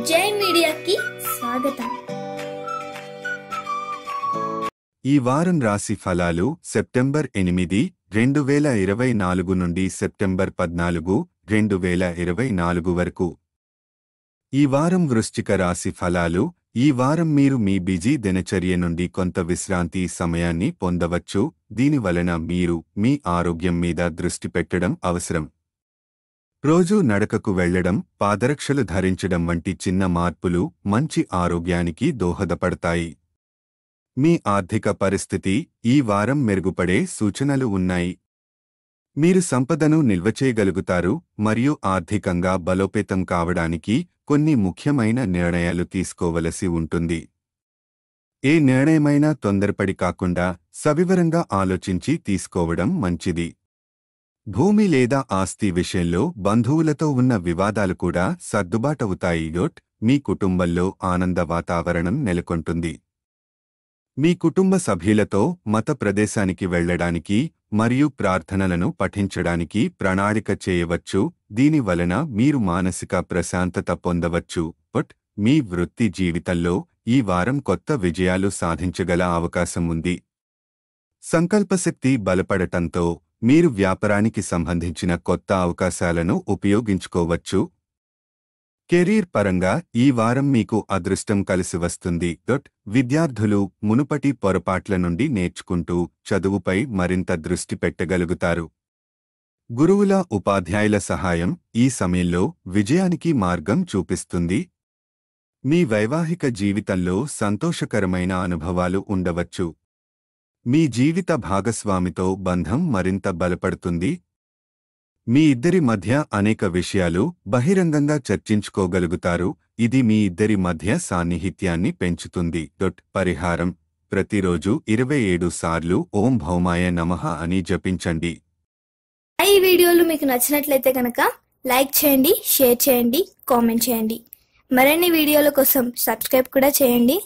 జై మీడియాకి స్వాగతం. ఈ వారం రాశి ఫలాలు సెప్టెంబర్ 8, 2024 నుండి సెప్టెంబర్ 14, 2024 వరకు. ఈ వారం వృశ్చిక రాశి ఫలాలు. ఈ వారం మీరు మీ బిజీ దినచర్య నుండి కొంత విశ్రాంతి సమయాన్ని పొందవచ్చు. దీనివలన మీరు మీ ఆరోగ్యం మీద దృష్టి పెట్టడం అవసరం. రోజూ నడకకు వెళ్లడం, పాదరక్షలు ధరించడం వంటి చిన్న మార్పులు మంచి ఆరోగ్యానికి దోహదపడతాయి. మీ ఆర్థిక పరిస్థితి ఈ వారం మెరుగుపడే సూచనలు ఉన్నాయి. మీరు సంపదను నిల్వ చేయగలుగుతారు మరియు ఆర్థికంగా బలోపేతం కావడానికి కొన్ని ముఖ్యమైన నిర్ణయాలు తీసుకోవలసి ఉంటుంది. ఏ నిర్ణయమైనా తొందరపడి కాకుండా సవివరంగా ఆలోచించి తీసుకోవడం మంచిది. భూమి లేదా ఆస్తి విషయంలో బంధువులతో ఉన్న వివాదాలు కూడా సర్దుబాటవుతాయి. మీ కుటుంబంలో ఆనంద వాతావరణం నెలకొంటుంది. మీ కుటుంబ సభ్యులతో మత ప్రదేశానికి వెళ్లడానికి మరియు ప్రార్థనలను పఠించడానికి ప్రణాళిక చేయవచ్చు. దీనివలన మీరు మానసిక ప్రశాంతత పొందవచ్చు. మీ వృత్తి జీవితంలో ఈ వారం కొత్త విజయాలు సాధించగల అవకాశం ఉంది. సంకల్పశక్తి బలపడటంతో మీరు వ్యాపారానికి సంబంధించిన కొత్త అవకాశాలను ఉపయోగించుకోవచ్చు. కెరీర్ పరంగా ఈ వారం మీకు అదృష్టం కలిసి వస్తుంది. విద్యార్థులు మునుపటి పొరపాట్ల నుండి నేర్చుకుంటూ చదువుపై మరింత దృష్టి పెట్టగలుగుతారు. గురువుల ఉపాధ్యాయుల సహాయం ఈ సమయంలో విజయానికి మార్గం చూపిస్తుంది. మీ వైవాహిక జీవితంలో సంతోషకరమైన అనుభవాలు ఉండవచ్చు. మీ జీవిత భాగస్వామితో బంధం మరింత బలపడుతుంది. మీ ఇద్దరి మధ్య అనేక విషయాలు బహిరంగంగా చర్చించుకోగలుగుతారు. ఇది మీ ఇద్దరి మధ్య సాన్నిహిత్యాన్ని పెంచుతుంది. పరిహారం: ప్రతిరోజు 27 సార్లు ఓం భౌమాయ నమః అని జపించండి. ఈ వీడియోలు మీకు నచ్చినట్లయితే కనుక లైక్ చేయండి, షేర్ చేయండి, కామెంట్ చేయండి. మరిన్ని వీడియోల కోసం సబ్స్క్రైబ్ కూడా చేయండి.